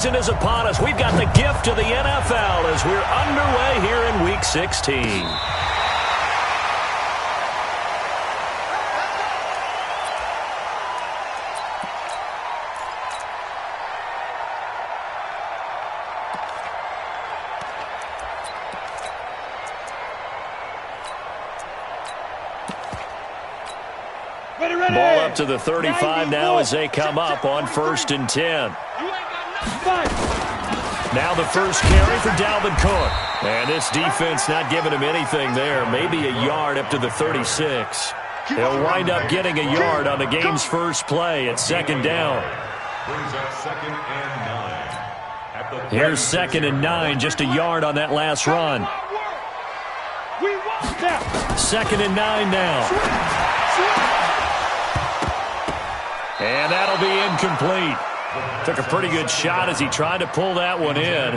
Is upon us. We've got the gift of the NFL as we're underway here in Week 16. Ball up to the 35 now as they come up on 1st and 10. Now the first carry for Dalvin Cook. And this defense not giving him anything there. Maybe a yard up to the 36. He'll wind up getting a yard on the game's first play at 2nd down. Here's 2nd and 9, just a yard on that last run. 2nd and 9 now. And that'll be incomplete. Took a pretty good shot as he tried to pull that one in.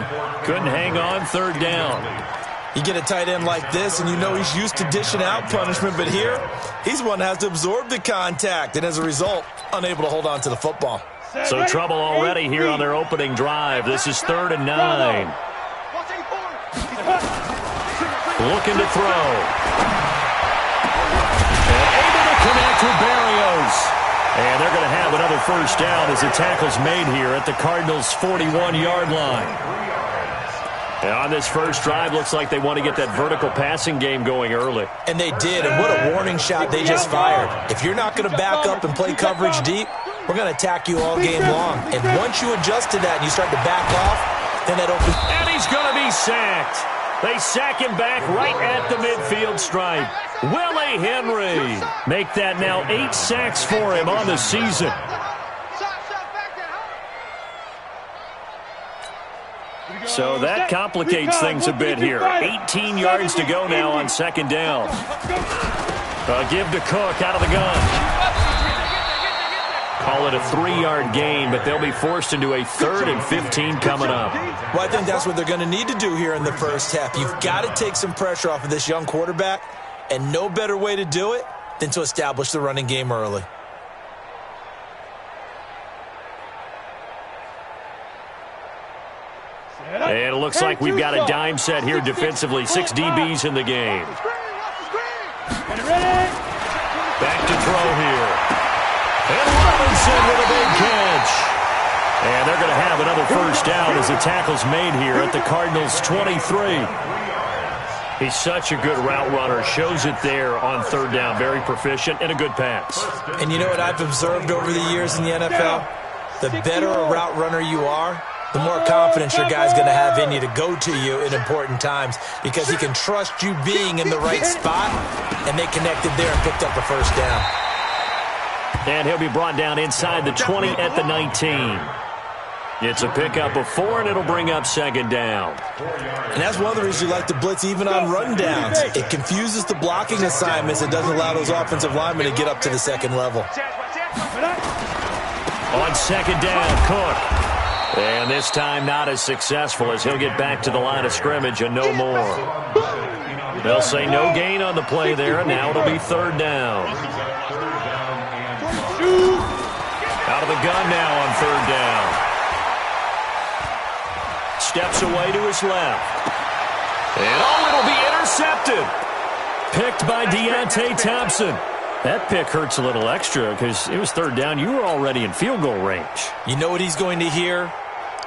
Couldn't hang on 3rd down. You get a tight end like this, and you know he's used to dishing out punishment, but here, he's one that has to absorb the contact, and as a result, unable to hold on to the football. So trouble already here on their opening drive. This is 3rd and 9. Looking to throw. And able to connect with Berrios. And they're going to have another first down as the tackle's made here at the Cardinals' 41-yard line. And on this first drive, looks like they want to get that vertical passing game going early. And they did, and what a warning shot they just fired. If you're not going to back up and play coverage deep, we're going to attack you all game long. And once you adjust to that and you start to back off, then that opens. And he's going to be sacked. They sack him back right at the midfield stripe. Willie Henry. Make that now 8 sacks for him on the season. So that complicates things a bit here. 18 yards to go now on 2nd down. Give to Cook out of the gun. Call it a 3-yard gain, but they'll be forced into a 3rd and 15 coming up. Well, I think that's what they're going to need to do here in the first half. You've got to take some pressure off of this young quarterback, and no better way to do it than to establish the running game early. And it looks like we've got a dime set here defensively. 6 DBs in the game. Back to throw here. And Robinson with a big catch. And they're going to have another first down as the tackle's made here at the Cardinals' 23. He's such a good route runner. Shows it there on 3rd down. Very proficient and a good pass. And you know what I've observed over the years in the NFL? The better a route runner you are, the more confidence your guy's going to have in you to go to you in important times because he can trust you being in the right spot, and they connected there and picked up the first down. And he'll be brought down inside the 20 at the 19. It's a pickup of 4, and it'll bring up 2nd down. And that's one of the reasons you like to blitz even on rundowns. It confuses the blocking assignments. It doesn't allow those offensive linemen to get up to the 2nd level. On 2nd down, Cook. And this time not as successful as he'll get back to the line of scrimmage and no more. They'll say no gain on the play there, and now it'll be 3rd down. Out of the gun now on 3rd down. Steps away to his left. And it'll be intercepted. Picked by Deontay Thompson. That pick hurts a little extra because it was 3rd down. You were already in field goal range. You know what he's going to hear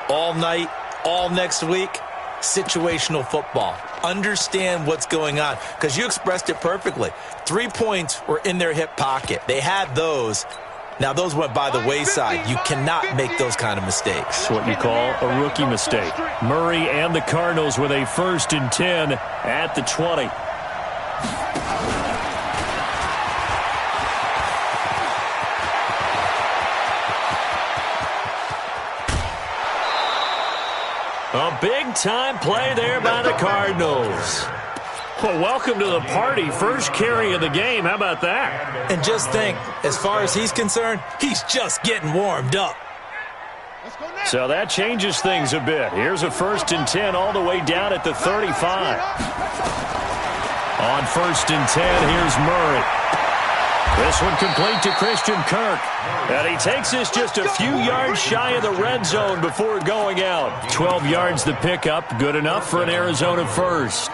all night, all next week? Situational football. Understand what's going on because you expressed it perfectly. 3 points were in their hip pocket. They had those. Now, those went by the wayside. You cannot make those kind of mistakes. It's what you call a rookie mistake. Murray and the Cardinals with a 1st and 10 at the 20. A big-time play there by the Cardinals. Well, welcome to the party. First carry of the game. How about that? And just think, as far as he's concerned, he's just getting warmed up. So that changes things a bit. Here's a 1st and 10 all the way down at the 35. On 1st and 10, here's Murray. This one complete to Christian Kirk. And he takes this just a few yards shy of the red zone before going out. 12 yards the pickup. Good enough for an Arizona first.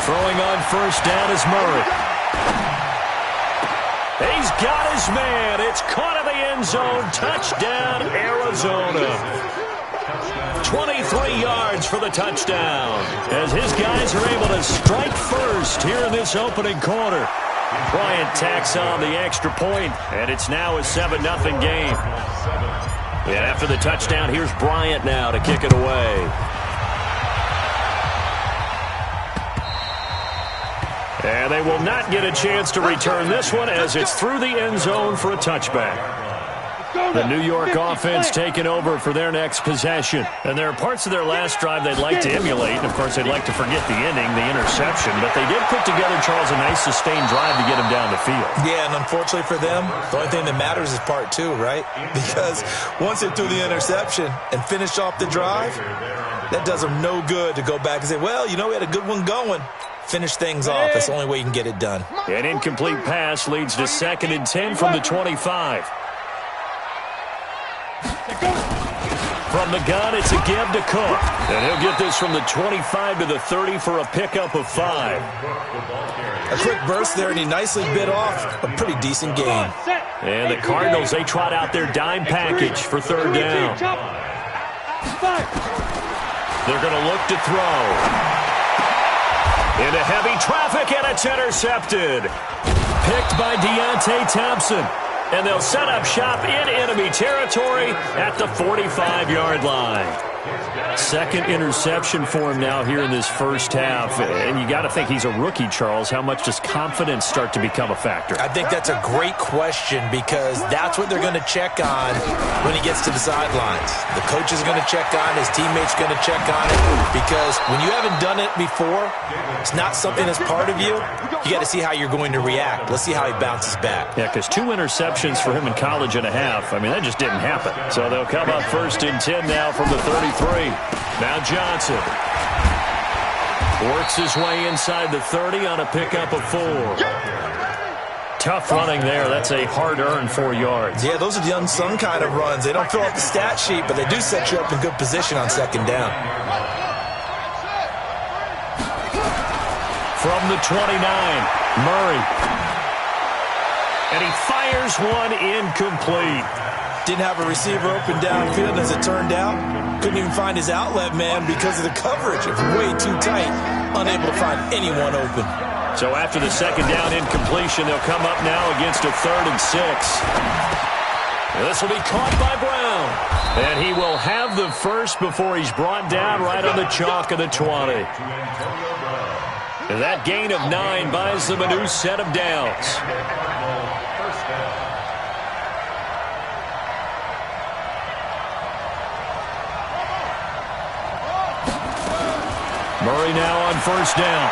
Throwing on first down is Murray. He's got his man. It's caught in the end zone. Touchdown, Arizona. 23 yards for the touchdown. As his guys are able to strike first here in this opening quarter. Bryant tacks on the extra point, and it's now a 7-0 game. And after the touchdown, here's Bryant now to kick it away. And they will not get a chance to return this one as it's through the end zone for a touchback. The New York offense taking over for their next possession. And there are parts of their last drive they'd like to emulate. And, of course, they'd like to forget the ending, the interception. But they did put together, Charles, a nice sustained drive to get them down the field. Yeah, and unfortunately for them, the only thing that matters is part two, right? Because once they threw the interception and finished off the drive, that does them no good to go back and say, well, you know, we had a good one going. Finish things off. That's the only way you can get it done. An incomplete pass leads to 2nd and 10 from the 25. From the gun, it's a give to Cook. And he'll get this from the 25 to the 30 for a pickup of 5. A quick burst there, and he nicely bit off a pretty decent gain. And the Cardinals, they trot out their dime package for 3rd down. They're going to look to throw. Into heavy traffic, and it's intercepted. Picked by Deontay Thompson. And they'll set up shop in enemy territory at the 45-yard line. 2nd interception for him now here in this first half. And you got to think he's a rookie, Charles. How much does confidence start to become a factor? I think that's a great question because that's what they're going to check on when he gets to the sidelines. The coach is going to check on, his teammates going to check on it because when you haven't done it before, it's not something that's part of you. You got to see how you're going to react. Let's see how he bounces back. Yeah, because 2 interceptions for him in college and a half. I mean, that just didn't happen. So they'll come up 1st and 10 now from the 33. Now Johnson works his way inside the 30 on a pickup of 4. Tough running there. That's a hard-earned 4 yards. Yeah, those are the unsung kind of runs. They don't fill out the stat sheet, but they do set you up in good position on 2nd down. From the 29, Murray. And he fires one incomplete. Didn't have a receiver open downfield as it turned out. Couldn't even find his outlet man because of the coverage. It was way too tight. Unable to find anyone open. So after the 2nd down incompletion, they'll come up now against a 3rd and 6. And this will be caught by Brown. And he will have the first before he's brought down right on the chalk of the 20. And that gain of 9 buys them a new set of downs. Murray now on 1st down.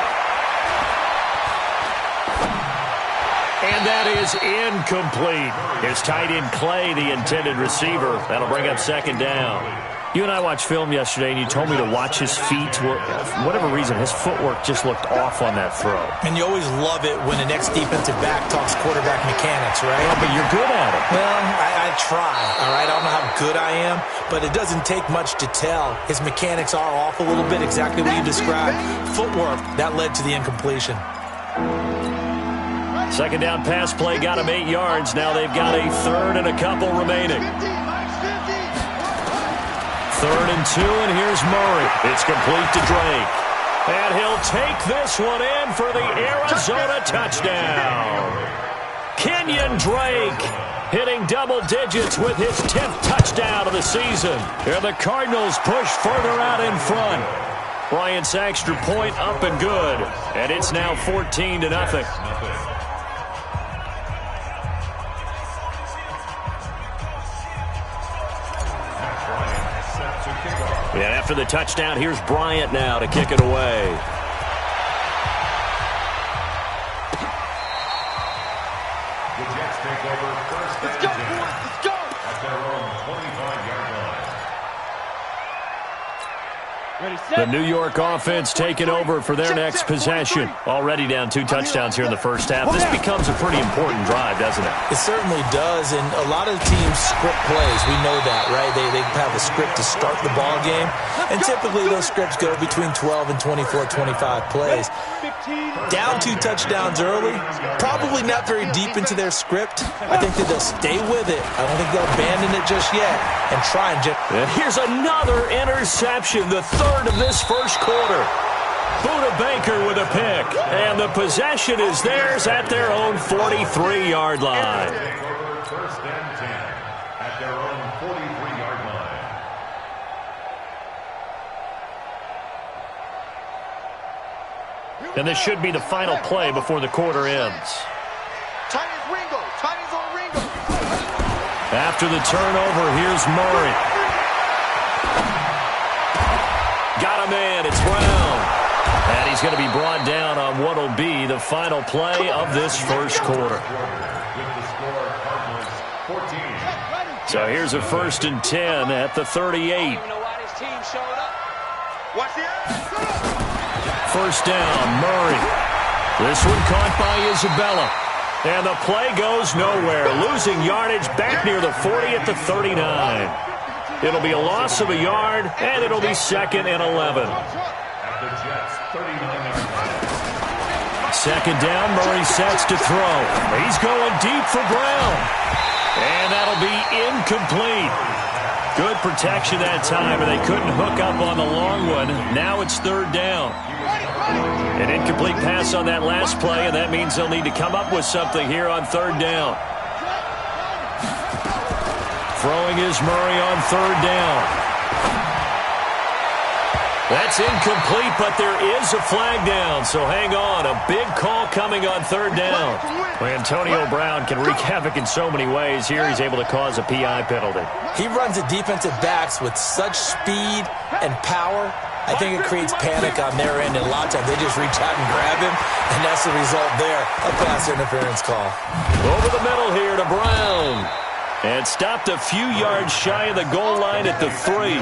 And that is incomplete. It's tight end Clay, the intended receiver. That'll bring up 2nd down. You and I watched film yesterday, and you told me to watch his feet. For whatever reason, his footwork just looked off on that throw. And you always love it when the next defensive back talks quarterback mechanics, right? Yeah, but you're good at it. Well, I try, all right? I don't know how good I am, but it doesn't take much to tell. His mechanics are off a little bit, exactly what you described. Footwork, that led to the incompletion. 2nd down pass play got him 8 yards. Now they've got a 3rd and a couple remaining. 3rd and 2, and here's Murray. It's complete to Drake. And he'll take this one in for the Arizona touchdown. Kenyon Drake hitting double digits with his 10th touchdown of the season. And the Cardinals push further out in front. Bryant's extra point up and good. And it's now 14-0. And after the touchdown, here's Bryant now to kick it away. The Jets take over 1st and 10. Let's go! At their own 25-yard line. The New York offense taking over for their next possession. Already down 2 touchdowns here in the first half. This becomes a pretty important drive, doesn't it? It certainly does, and a lot of teams script plays. We know that, right? They have a script to start the ball game, and typically those scripts go between 12 and 24, 25 plays. Down 2 touchdowns early, probably not very deep into their script. I think that they'll stay with it. I don't think they'll abandon it just yet and try and And here's another interception, the third of this first quarter. Buda Baker with a pick, and the possession is theirs at their own 43-yard line. First and 10 at their own 43-yard line. And this should be the final play before the quarter ends. Chinese Ringo. Chinese on Ringo. After the turnover, here's Murray. Got a man, it's Brown. And he's going to be brought down on what will be the final play of this first quarter. With the score, Cardinals 14. So here's a 1st and 10 at the 38. First down, Murray. This one caught by Isabella. And the play goes nowhere. Losing yardage back near the 40 at the 39. It'll be a loss of a yard, and it'll be 2nd and 11. At the Jets' 39-yard line. Second down, Murray sets to throw. He's going deep for Brown. And that'll be incomplete. Good protection that time, and they couldn't hook up on the long one. Now it's 3rd down. An incomplete pass on that last play, and that means they'll need to come up with something here on 3rd down. Throwing is Murray on 3rd down. That's incomplete, but there is a flag down, so hang on. A big call coming on 3rd down. Well, Antonio Brown can wreak havoc in so many ways. Here he's able to cause a PI penalty. He runs the defensive backs with such speed and power. I think it creates panic on their end, and a lot of times they just reach out and grab him, and that's the result there, a pass interference call. Over the middle here to Brown. And stopped a few yards shy of the goal line at the 3.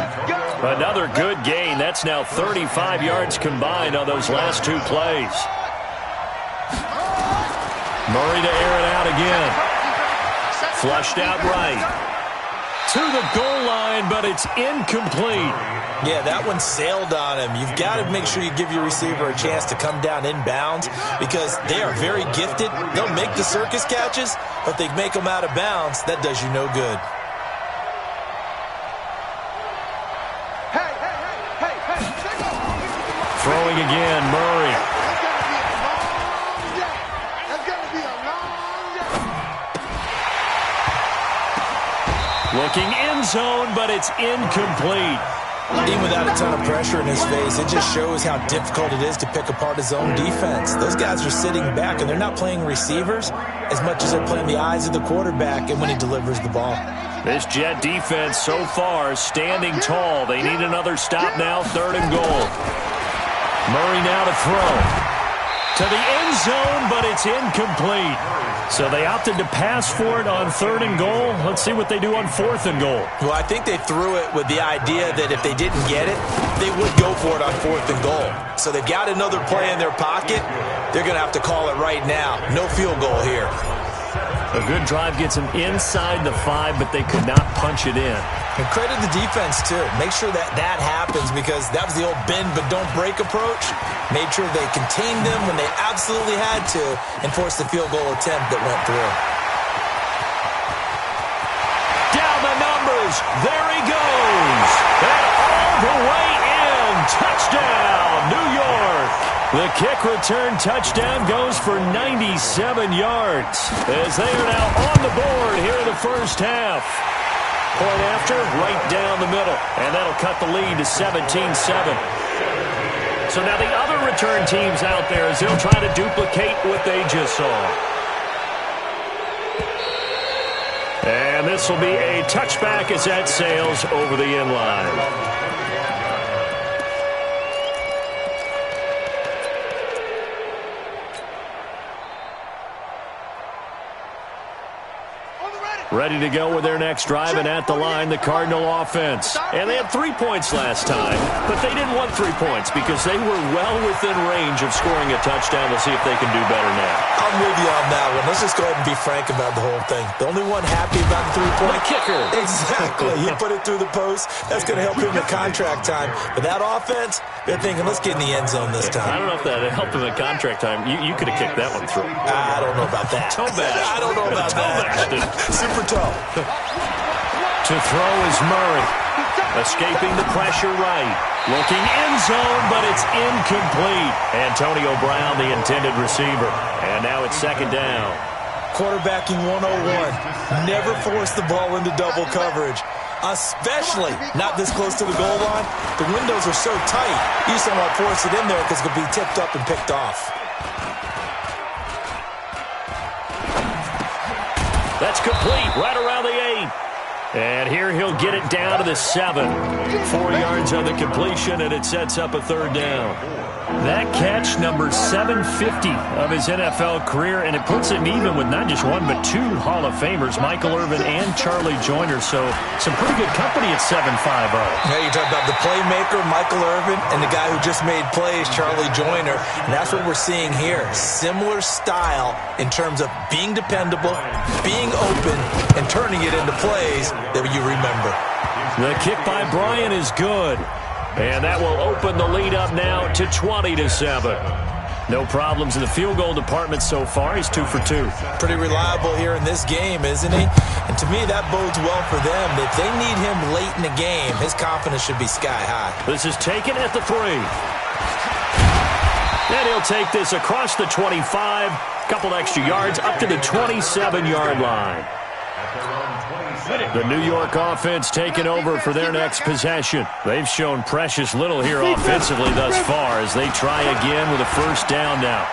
Another good gain. That's now 35 yards combined on those last 2 plays. Murray to air it out again. Flushed out right. To the goal line, but it's incomplete. Yeah, that one sailed on him. You've got to make sure you give your receiver a chance to come down inbounds because they are very gifted. They'll make the circus catches, but they make them out of bounds. That does you no good. Throwing again, Murray. Looking end zone, but it's incomplete. Even without a ton of pressure in his face, it just shows how difficult it is to pick apart his own defense. Those guys are sitting back, and they're not playing receivers as much as they're playing the eyes of the quarterback and when he delivers the ball. This Jet defense so far standing tall. They need another stop now, 3rd and goal. Murray now to throw. To the end zone, but it's incomplete. So they opted to pass for it on 3rd and goal. Let's see what they do on 4th and goal. Well, I think they threw it with the idea that if they didn't get it, they would go for it on 4th and goal. So they've got another play in their pocket. They're going to have to call it right now. No field goal here. A good drive gets them inside the 5, but they could not punch it in. And credit the defense, too. Make sure that that happens because that was the old bend but don't break approach. Made sure they contained them when they absolutely had to and forced the field goal attempt that went through. Down the numbers. There he goes. And all the way in. Touchdown, New York. The kick return touchdown goes for 97 yards as they are now on the board here in the first half. Point after, right down the middle. And that'll cut the lead to 17-7. So now the other return teams out there as they'll try to duplicate what they just saw. And this will be a touchback as that sails over the end line. On the ready. Ready to go with their next drive, and at the line, the Cardinal offense. And they had 3 points last time, but they didn't want 3 points because they were well within range of scoring a touchdown. We'll see if they can do better now. I'm with you on that one. Let's just go ahead and be frank about the whole thing. The only one happy about the 3-point kicker. Exactly. He put it through the post. That's going to help him at contract time. But that offense, they're thinking, let's get in the end zone this time. I don't know if that helped him at contract time. You could have kicked that one through. I don't know about that. Toe bash. I don't know about that. Super toe. To throw is Murray. Escaping the pressure right. Looking end zone, but it's incomplete. Antonio Brown, the intended receiver. And now it's second down. Quarterbacking 101. Never force the ball into double coverage, especially not this close to the goal line. The windows are so tight, you just don't want to force it in there because it could be tipped up and picked off. That's complete, right around the 8. And here he'll get it down to the 7. 4 yards on the completion, and it sets up a third down. That catch, number 750 of his NFL career, and it puts him even with not just one but 2 Hall of Famers, Michael Irvin and Charlie Joyner. So some pretty good company at 7'5". Yeah, you talk about the playmaker, Michael Irvin, and the guy who just made plays, Charlie Joyner. And that's what we're seeing here. Similar style in terms of being dependable, being open, and turning it into plays that you remember. The kick by Bryant is good. And that will open the lead up now to 20-7. No problems in the field goal department so far. He's 2 for 2. Pretty reliable here in this game, isn't he? And to me, that bodes well for them. If they need him late in the game, his confidence should be sky high. This is taken at the 3. And he'll take this across the 25. Couple extra yards up to the 27-yard line. The New York offense taking over for their next possession. They've shown precious little here offensively thus far as they try again with a first down now.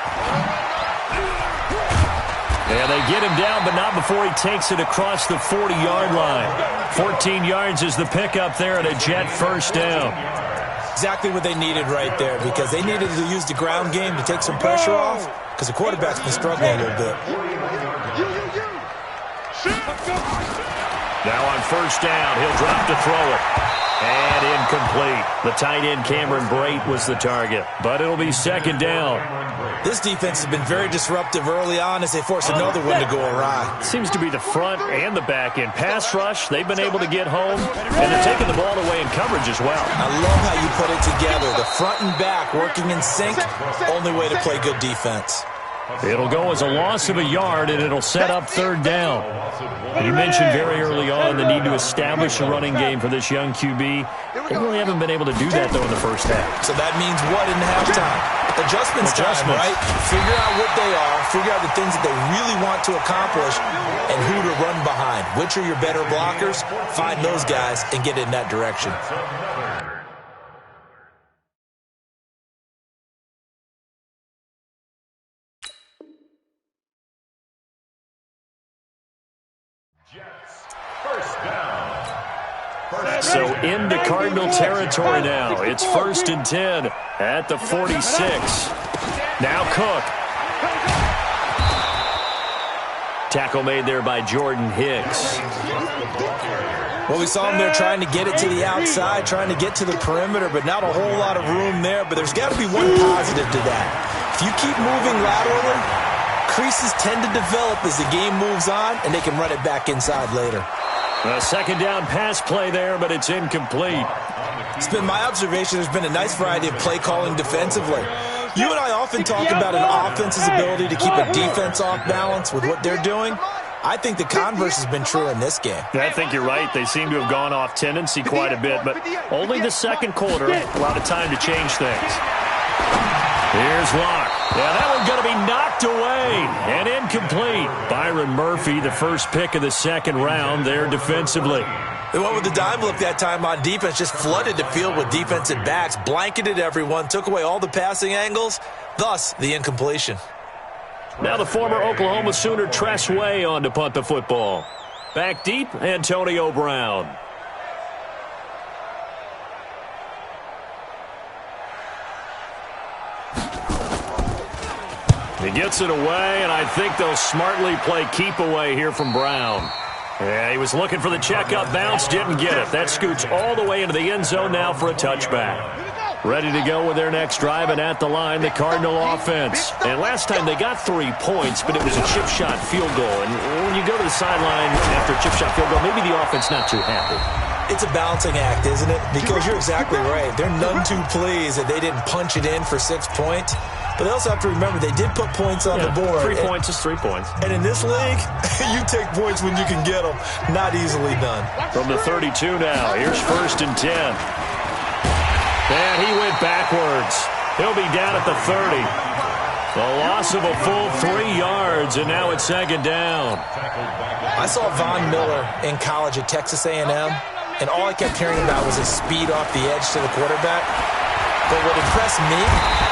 And they get him down, but not before he takes it across the 40-yard line. 14 yards is the pickup there and a Jet first down. Exactly what they needed right there, because they needed to use the ground game to take some pressure off, because the quarterback's been struggling a little bit. Now on first down, he'll drop to throw it. And incomplete. The tight end, Cameron Brate, was the target. But it'll be second down. This defense has been very disruptive early on as they force another one to go awry. Seems to be the front and the back end. Pass rush, they've been able to get home. And they're taking the ball away in coverage as well. I love how you put it together. The front and back working in sync. Only way to play good defense. It'll go as a loss of a yard, and it'll set up third down. And you mentioned very early on the need to establish a running game for this young QB. They really haven't been able to do that, though, in the first half. So that means what in halftime? Adjustments time, right? Figure out what they are, figure out the things that they really want to accomplish, and who to run behind. Which are your better blockers? Find those guys and get in that direction. So into Cardinal territory now. It's 1st and 10 at the 46. Now Cook. Tackle made there by Jordan Hicks. Well, we saw him there trying to get it to the outside, trying to get to the perimeter, but not a whole lot of room there. But there's got to be one positive to that. If you keep moving laterally, creases tend to develop as the game moves on, and they can run it back inside later. A second down pass play there, but it's incomplete. It's been my observation there's been a nice variety of play calling defensively. You and I often talk about an offense's ability to keep a defense off balance with what they're doing. I think the converse has been true in this game. I think you're right. They seem to have gone off tendency quite a bit, but only the second quarter, a lot of time to change things. Here's Locke. Yeah, that one's going to be knocked away and incomplete. Byron Murphy, the first pick of the second round there defensively. They went with the dime look that time on defense, just flooded the field with defensive backs, blanketed everyone, took away all the passing angles, thus the incompletion. Now the former Oklahoma Sooner Tress Way on to punt the football. Back deep, Antonio Brown. He gets it away, and I think they'll smartly play keep away here from Brown. Yeah, he was looking for the checkup bounce, didn't get it. That scoots all the way into the end zone now for a touchback. Ready to go with their next drive, and at the line, the Cardinal offense. And last time they got 3 points, but it was a chip shot field goal. And when you go to the sideline after a chip shot field goal, maybe the offense not too happy. It's a balancing act, isn't it? Because you're exactly right. They're none too pleased that they didn't punch it in for 6 points. But they also have to remember they did put points on the board. 3 points is 3 points. And in this league, you take points when you can get them. Not easily done. From the 32 now, here's 1st and 10. And he went backwards. He'll be down at the 30. A loss of a full 3 yards, and now it's 2nd down. I saw Von Miller in college at Texas A&M, and all I kept hearing about was his speed off the edge to the quarterback. But what impressed me...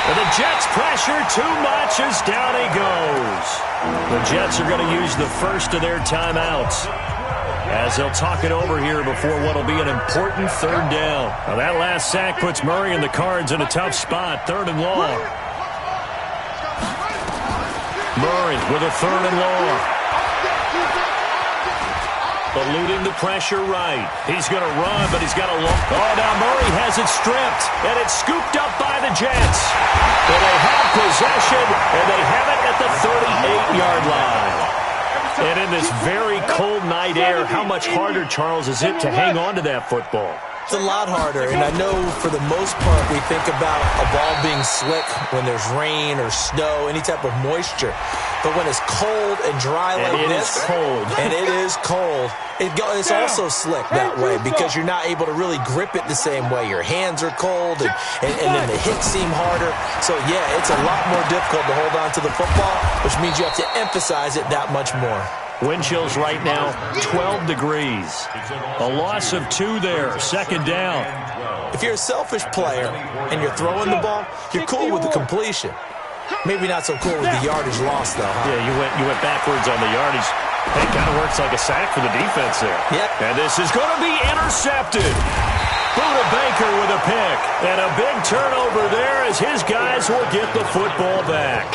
And the Jets pressure too much as down he goes. The Jets are going to use the first of their timeouts as they'll talk it over here before what will be an important 3rd down. Now that last sack puts Murray and the Cards in a tough spot, 3rd and long. Murray with a 3rd and long. Eluding the pressure right. He's going to run, but he's got a long... Oh, now Murray has it stripped, and it's scooped up by the Jets. And they have possession, and they have it at the 38-yard line. And in this very cold night air, how much harder, Charles, is it to hang on to that football? It's a lot harder, and I know for the most part we think about a ball being slick when there's rain or snow, any type of moisture. But when it's cold and dry like this, and it is cold, it's also slick that way because you're not able to really grip it the same way. Your hands are cold, and then the hits seem harder. So, yeah, it's a lot more difficult to hold on to the football, which means you have to emphasize it that much more. Wind chills right now, 12 degrees. A loss of 2 there, 2nd down. If you're a selfish player and you're throwing the ball, you're cool with the completion. Maybe not so cool with the yardage loss, though. Huh? Yeah, you went backwards on the yardage. It kind of works like a sack for the defense there. Yep. And this is going to be intercepted. Buda Baker with a pick. And a big turnover there as his guys will get the football back.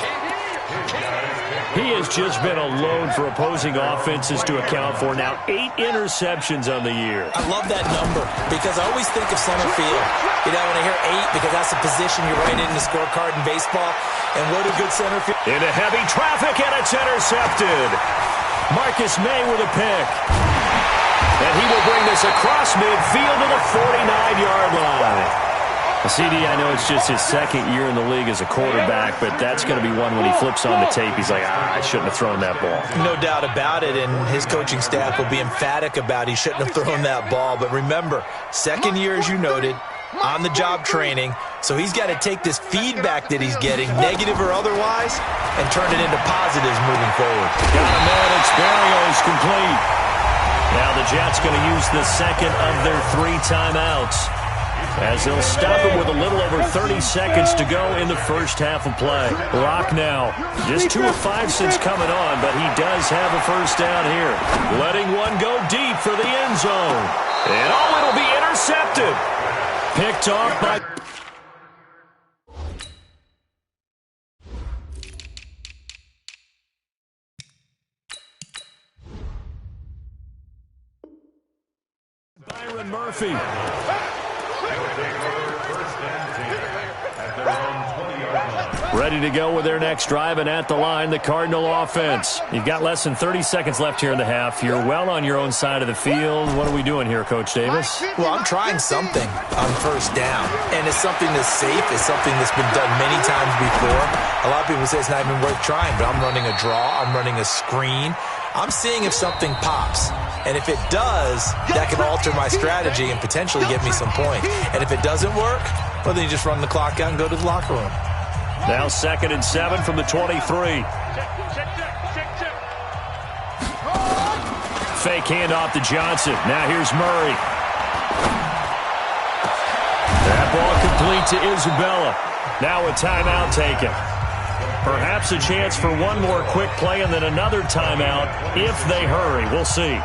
He has just been a load for opposing offenses to account for. Now 8 interceptions on the year. I love that number because I always think of center field. You know, when I hear 8, because that's the position you write in the scorecard in baseball. And what a good center field. Into heavy traffic, and it's intercepted. Marcus May with a pick. And he will bring this across midfield to the 49-yard line. CD, I know it's just his 2nd year in the league as a quarterback, but that's going to be one when he flips on the tape. He's like, I shouldn't have thrown that ball. No doubt about it, and his coaching staff will be emphatic about he shouldn't have thrown that ball. But remember, 2nd year, as you noted, on-the-job training, so he's got to take this feedback that he's getting, negative or otherwise, and turn it into positives moving forward. Got a man, it's Barrios complete. Now the Jets going to use the 2nd of their 3 timeouts, as they'll stop it with a little over 30 seconds to go in the first half of play. Rock now, just 2 of 5 since coming on, but he does have a first down here. Letting one go deep for the end zone. And it'll be intercepted. Picked off by... Byron Murphy. Ready to go with their next drive, and at the line, the Cardinal offense. You've got less than 30 seconds left here in the half. You're well on your own side of the field. What are we doing here, Coach Davis? Well, I'm trying something on first down, and it's something that's safe. It's something that's been done many times before. A lot of people say it's not even worth trying, but I'm running a draw. I'm running a screen. I'm seeing if something pops. And if it does, that can alter my strategy and potentially get me some points. And if it doesn't work, well, then you just run the clock out and go to the locker room. Now 2nd and 7 from the 23. Fake handoff to Johnson. Now here's Murray. That ball complete to Isabella. Now a timeout taken. Perhaps a chance for one more quick play and then another timeout if they hurry. We'll see.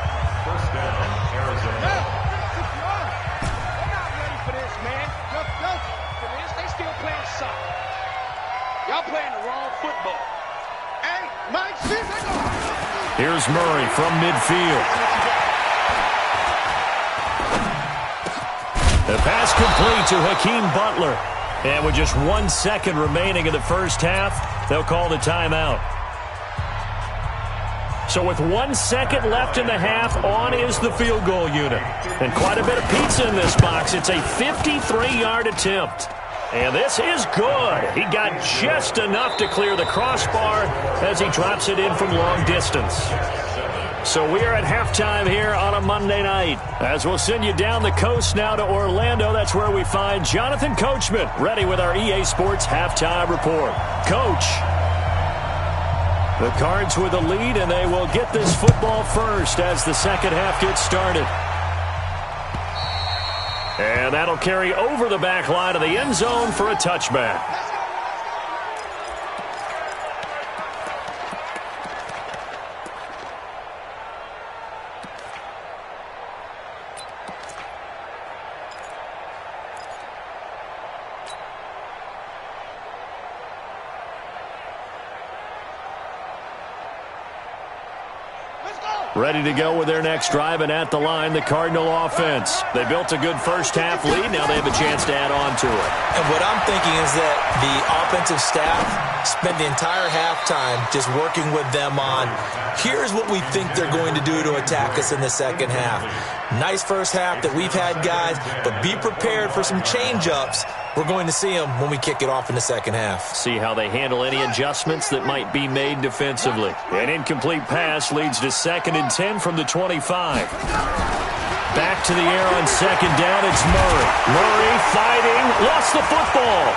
Here's Murray from midfield. The pass complete to Hakeem Butler. And with just 1 second remaining in the first half, they'll call the timeout. So with 1 second left in the half, on is the field goal unit. And quite a bit of pizza in this box. It's a 53-yard attempt. And this is good. He got just enough to clear the crossbar as he drops it in from long distance. So we are at halftime here on a Monday night. As we'll send you down the coast now to Orlando, that's where we find Jonathan Coachman, ready with our EA Sports halftime report. Coach. The Cards with a lead, and they will get this football first as the second half gets started. And that'll carry over the back line of the end zone for a touchback. Ready to go with their next drive, and at the line, the Cardinal offense. They built a good first half lead. Now they have a chance to add on to it. And what I'm thinking is that the offensive staff spent the entire halftime just working with them on, here's what we think they're going to do to attack us in the second half. Nice first half that we've had, guys, but be prepared for some change-ups. We're going to see them when we kick it off in the second half. See how they handle any adjustments that might be made defensively. An incomplete pass leads to 2nd and 10 from the 25. Back to the air on second down, it's Murray. Murray fighting, lost the football.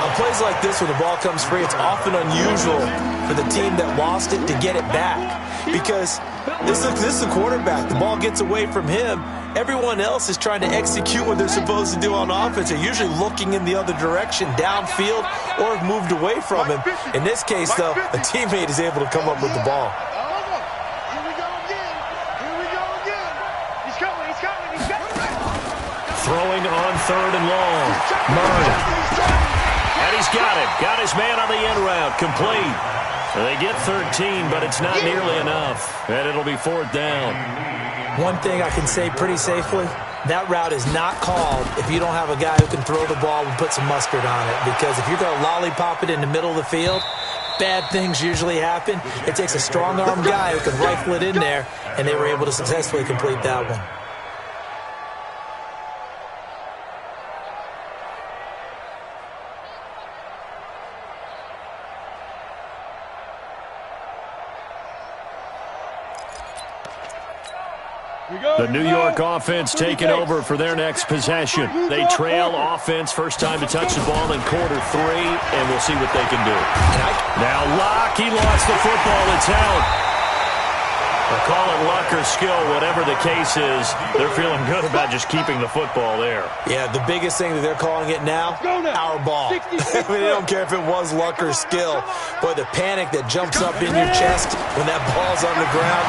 On plays like this where the ball comes free, it's often unusual for the team that lost it to get it back. Because this is the quarterback. The ball gets away from him. Everyone else is trying to execute what they're supposed to do on offense. They're usually looking in the other direction, downfield, or have moved away from him. In this case, though, a teammate is able to come up with the ball. Here we go again. Here we go again. He's coming. He's coming. He's coming. Throwing on 3rd and long. Murray. And he's got it. Got his man on the end route. Complete. They get 13, but it's not nearly enough. And it'll be 4th down. One thing I can say pretty safely, that route is not called if you don't have a guy who can throw the ball and put some mustard on it. Because if you're going to lollipop it in the middle of the field, bad things usually happen. It takes a strong-arm guy who can rifle it in there, and they were able to successfully complete that one. The New York offense taking over for their next possession. They trail offense, first time to touch the ball in quarter 3, and we'll see what they can do. Now Locke, he lost the football. It's out. They'll call it luck or skill, whatever the case is. They're feeling good about just keeping the football there. Yeah, the biggest thing that they're calling it now, our ball. I mean, they don't care if it was luck or skill. But the panic that jumps up in your chest when that ball's on the ground,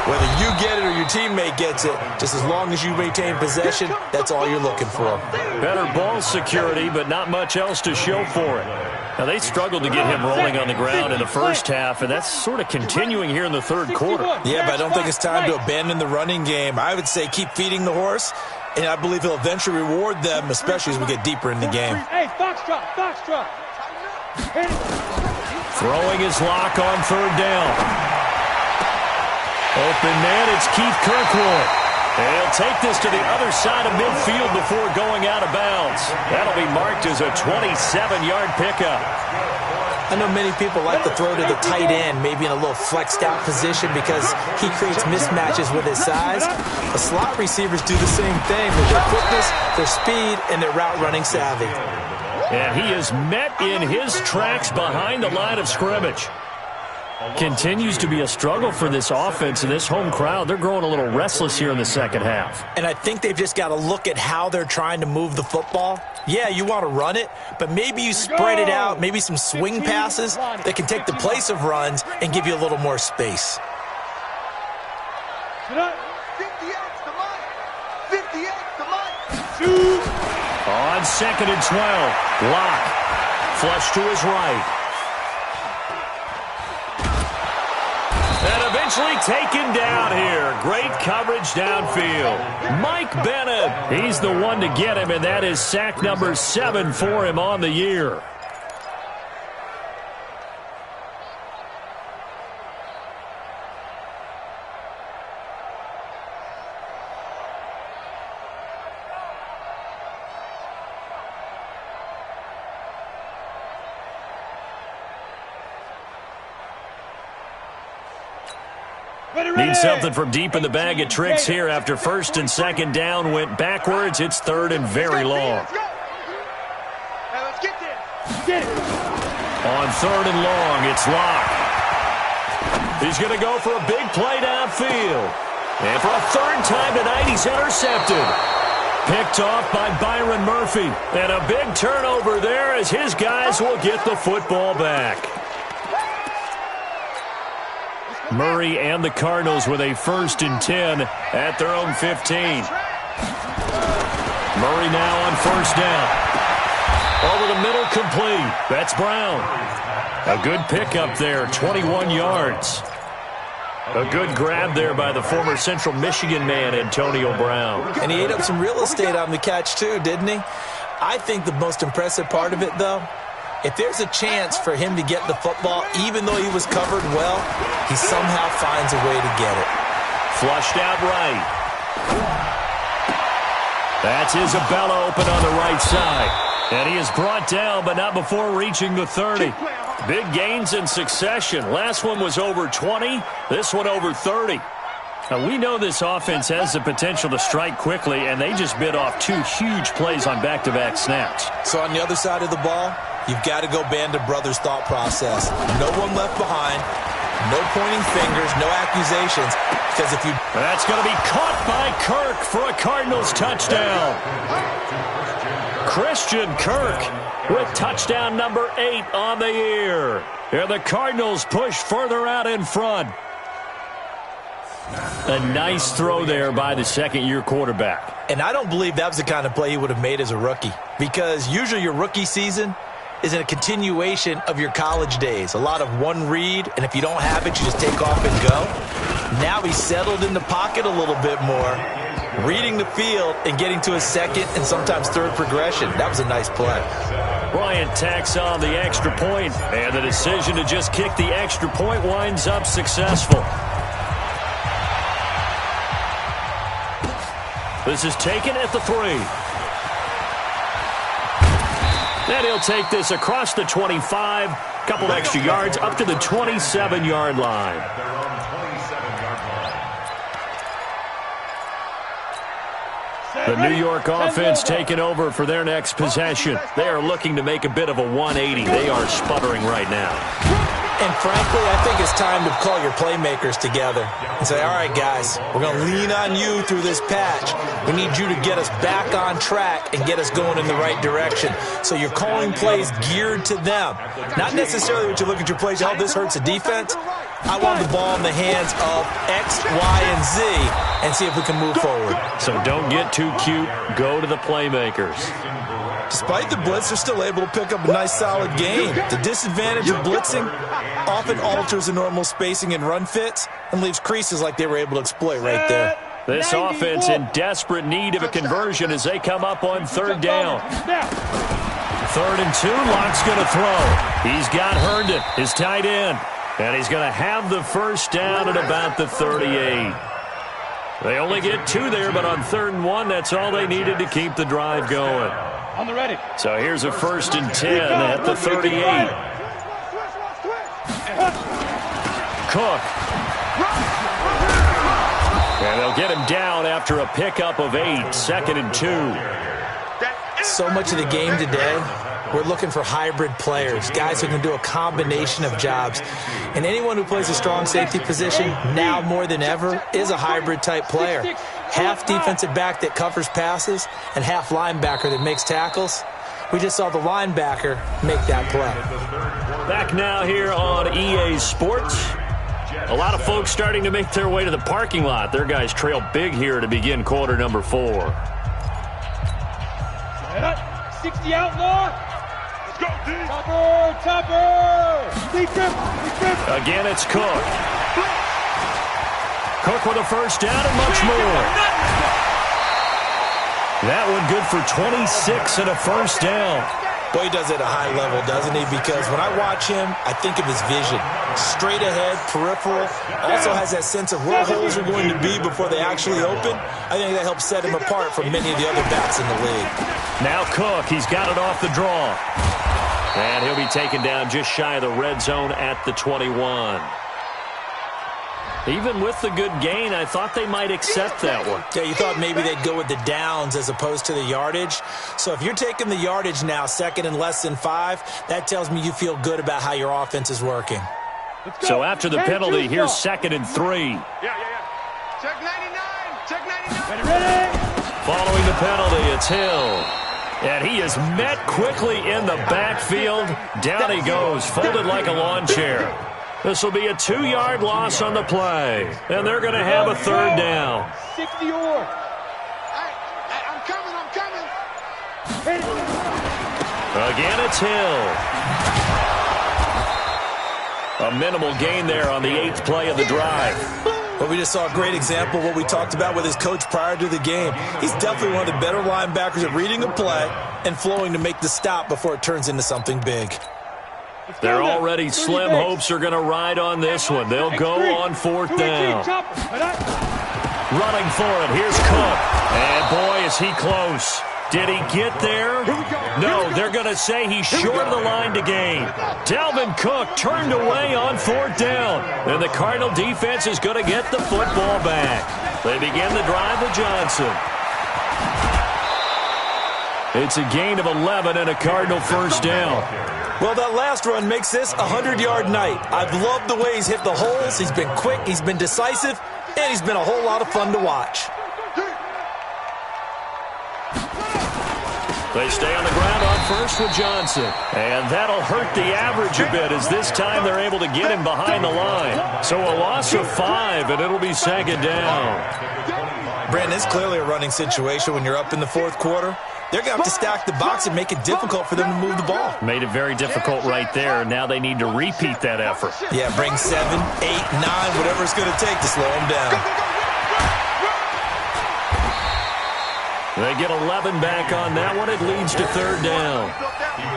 whether you get it or your teammate gets it, just as long as you maintain possession, that's all you're looking for. Better ball security, but not much else to show for it. Now, they struggled to get him rolling on the ground in the first half, and that's sort of continuing here in the third quarter. Yeah, but I don't think it's time to abandon the running game. I would say keep feeding the horse, and I believe he'll eventually reward them, especially as we get deeper in the game. Hey, foxtrot. Throwing his lock on 3rd down. Open man, it's Keith Kirkwood. And he'll take this to the other side of midfield before going out of bounds. That'll be marked as a 27-yard pickup. I know many people like to throw to the tight end, maybe in a little flexed out position because he creates mismatches with his size. The slot receivers do the same thing with their quickness, their speed, and their route running savvy. And he is met in his tracks behind the line of scrimmage. Continues to be a struggle for this offense and this home crowd. They're growing a little restless here in the second half. And I think they've just got to look at how they're trying to move the football. Yeah, you want to run it, but maybe you spread it out, maybe some swing passes that can take the place of runs and give you a little more space. 58's the Mike. 58's the Mike. On 2nd and 12, Locke. Flush to his right. And eventually taken down here. Great coverage downfield. Mike Bennett, he's the one to get him, and that is sack number 7 for him on the year. Need something from deep in the bag of tricks here after first and second down went backwards. It's third and very long. Let's get this. On third and long, it's Locke. He's going to go for a big play downfield. And for a third time tonight, he's intercepted. Picked off by Byron Murphy. And a big turnover there as his guys will get the football back. Murray and the Cardinals with a first and 10 at their own 15. Murray now on first down. Over the middle, complete. That's Brown. A good pickup there, 21 yards. A good grab there by the former Central Michigan man, Antonio Brown. And he ate up some real estate on the catch, too, didn't he? I think the most impressive part of it, though, if there's a chance for him to get the football, even though he was covered well, he somehow finds a way to get it. Flushed out right. That's Isabella open on the right side. And he is brought down, but not before reaching the 30. Big gains in succession. Last one was over 20. This one over 30. Now, we know this offense has the potential to strike quickly, and they just bit off 2 huge plays on back-to-back snaps. So on the other side of the ball, you've got to go Band of Brothers thought process. No one left behind. No pointing fingers, no accusations. Because if you... That's going to be caught by Kirk for a Cardinals touchdown. Christian Kirk with touchdown number 8 on the year. And the Cardinals push further out in front. A nice throw there by the second-year quarterback. And I don't believe that was the kind of play he would have made as a rookie. Because usually your rookie season is a continuation of your college days. A lot of one read, and if you don't have it, you just take off and go. Now he's settled in the pocket a little bit more, reading the field and getting to his second and sometimes third progression. That was a nice play. Bryant tacks on the extra point, and the decision to just kick the extra point winds up successful. This is taken at the 3. And he'll take this across the 25, couple extra yards up to the 27-yard line. The New York offense taking over for their next possession. They are looking to make a bit of a 180. They are sputtering right now. And frankly, I think it's time to call your playmakers together and say, all right, guys, we're going to lean on you through this patch. We need you to get us back on track and get us going in the right direction. So you're calling plays geared to them. Not necessarily when you look at your plays, oh, this hurts the defense. I want the ball in the hands of X, Y, and Z and see if we can move forward. So don't get too cute. Go to the playmakers. Despite the blitz, they're still able to pick up a nice, solid gain. The disadvantage of blitzing often alters the normal spacing and run fits and leaves creases like they were able to exploit right there. This offense in desperate need of a conversion as they come up on third down. 3rd and 2, Locke's going to throw. He's got Herndon, his tight end, and he's going to have the first down at about the 38. They only get 2 there, but on 3rd and 1, that's all they needed to keep the drive going. On the ready. So here's a 1st and 10 at the 38. Cook. And they'll get him down after a pickup of 8, 2nd and 2. So much of the game today, we're looking for hybrid players, guys who can do a combination of jobs. And anyone who plays a strong safety position, now more than ever, is a hybrid-type player. Half defensive back that covers passes and half linebacker that makes tackles. We just saw the linebacker make that play. Back now here on EA Sports. A lot of folks starting to make their way to the parking lot. Their guys trail big here to begin quarter number 4. 60 outlaw. Let's go, D. Topper. Deep grip. Again, it's Cook. Cook with a first down and much more. That one good for 26 and a first down. Boy, he does it at a high level, doesn't he? Because when I watch him, I think of his vision. Straight ahead, peripheral. Also has that sense of where holes are going to be before they actually open. I think that helps set him apart from many of the other backs in the league. Now Cook, he's got it off the draw. And he'll be taken down just shy of the red zone at the 21. Even with the good gain, I thought they might accept that one. Yeah, you thought maybe they'd go with the downs as opposed to the yardage. So if you're taking the yardage now, second and less than 5, that tells me you feel good about how your offense is working. So after the penalty, here's second and 3. Yeah. Check 99. Check 99. Ready? Following the penalty, it's Hill. And he is met quickly in the backfield. Down he goes, folded like a lawn chair. This will be a 2-yard loss on the play. And they're going to have a third down. 60 or. I'm coming. Again, it's Hill. A minimal gain there on the 8th play of the drive. But we just saw a great example of what we talked about with his coach prior to the game. He's definitely one of the better linebackers at reading a play and flowing to make the stop before it turns into something big. They're already slim hopes are going to ride on this one. They'll go on 4th down. Running for it. Here's Cook. And boy, is he close. Did he get there? No, they're going to say he's short of the line to gain. Dalvin Cook turned away on 4th down. And the Cardinal defense is going to get the football back. They begin the drive with Johnson. It's a gain of 11 and a Cardinal first down. Well, that last run makes this a 100-yard night. I've loved the way he's hit the holes. He's been quick, he's been decisive, and he's been a whole lot of fun to watch. They stay on the ground on first with Johnson. And that'll hurt the average a bit as this time they're able to get him behind the line. So a loss of 5, and it'll be second down. Brandon, it's clearly a running situation when you're up in the 4th quarter. They're going to have to stack the box and make it difficult for them to move the ball. Made it very difficult right there. Now they need to repeat that effort. Yeah, bring 7, 8, 9, whatever it's going to take to slow them down. They get 11 back on that one. It leads to 3rd down.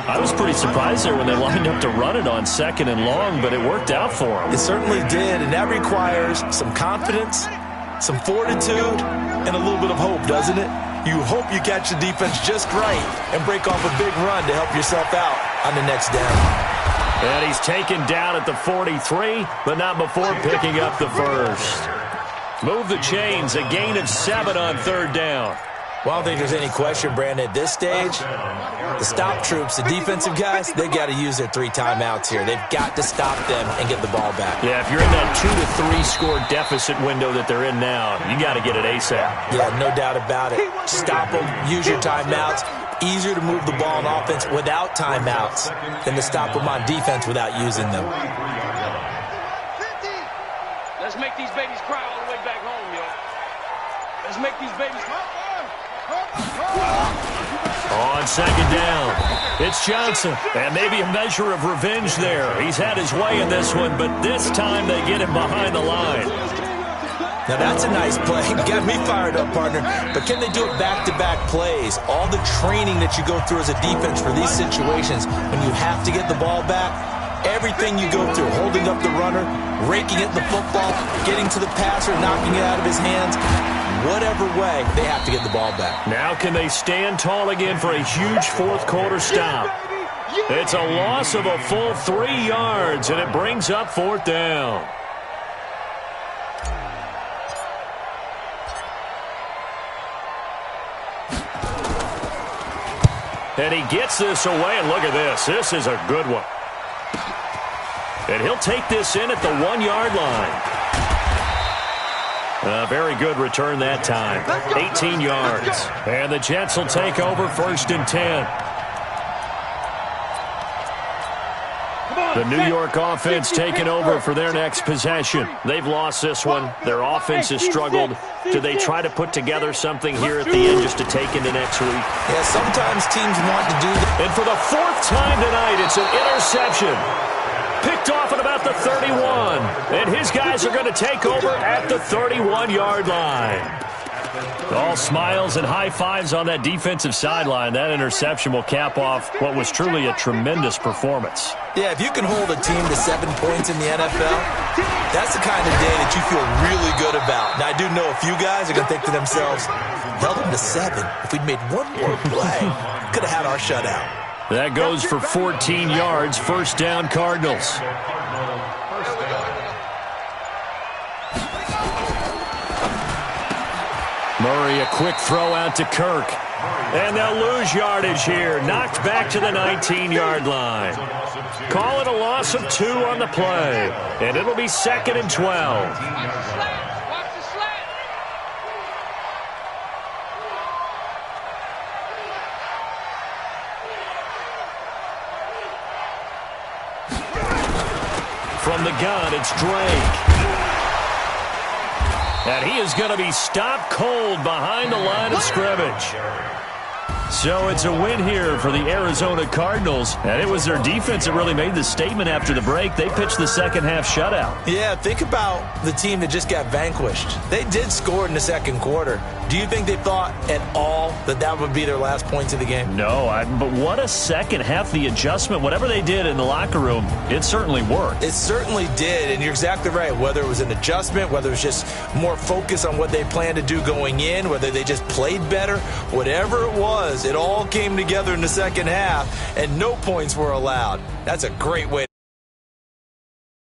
I was pretty surprised there when they lined up to run it on 2nd and long, but it worked out for them. It certainly did, and that requires some confidence, some fortitude, and a little bit of hope, doesn't it? You hope you catch the defense just right and break off a big run to help yourself out on the next down. And he's taken down at the 43, but not before picking up the first. Move the chains, a gain of 7 on 3rd down. Well, I don't think there's any question, Brandon, at this stage, the stop troops, the defensive guys, they've got to use their 3 timeouts here. They've got to stop them and get the ball back. Yeah, if you're in that 2 to 3 score deficit window that they're in now, you got to get it ASAP. Yeah, no doubt about it. Stop them, use your timeouts. Easier to move the ball on offense without timeouts than to stop them on defense without using them. Let's make these babies cry all the way back home, yo. Let's make these babies cry. On 2nd down, it's Johnson. And maybe a measure of revenge there. He's had his way in this one, but this time they get him behind the line. Now that's a nice play. Got me fired up, partner. But can they do it back-to-back plays? All the training that you go through as a defense for these situations, when you have to get the ball back, everything you go through, holding up the runner, raking at the football, getting to the passer, knocking it out of his hands, whatever way, they have to get the ball back. Now can they stand tall again for a huge 4th quarter stop? It's a loss of a full 3 yards, and it brings up 4th down. And he gets this away, and look at this. This is a good one. And he'll take this in at the 1-yard line. A very good return that time. 18 yards. And the Jets will take over 1st and 10. The New York offense taking over for their next possession. They've lost this one. Their offense has struggled. Do they try to put together something here at the end just to take into next week? Yeah, sometimes teams want to do that. And for the 4th time tonight, it's an interception. Picked off at about about the 31. And his guys are going to take over at the 31-yard line. All smiles and high fives on that defensive sideline. That interception will cap off what was truly a tremendous performance. Yeah, if you can hold a team to 7 points in the NFL, that's the kind of day that you feel really good about. Now, I do know a few guys are going to think to themselves, held them to 7. If we'd made one more play, could have had our shutout. That goes for 14 yards. First down, Cardinals. Murray, a quick throw out to Kirk. And they'll lose yardage here. Knocked back to the 19-yard line. Call it a loss of 2 on the play. And it'll be 2nd and 12. Watch the slant. From the gun, it's Drake. And he is going to be stopped cold behind the line of scrimmage. So it's a win here for the Arizona Cardinals. And it was their defense that really made the statement after the break. They pitched the second-half shutout. Yeah, think about the team that just got vanquished. They did score in the second quarter. Do you think they thought at all that that would be their last points of the game? No, but what a second half. The adjustment, whatever they did in the locker room, it certainly worked. It certainly did, and you're exactly right. Whether it was an adjustment, whether it was just more focus on what they planned to do going in, whether they just played better, whatever it was, it all came together in the second half, and no points were allowed. That's a great way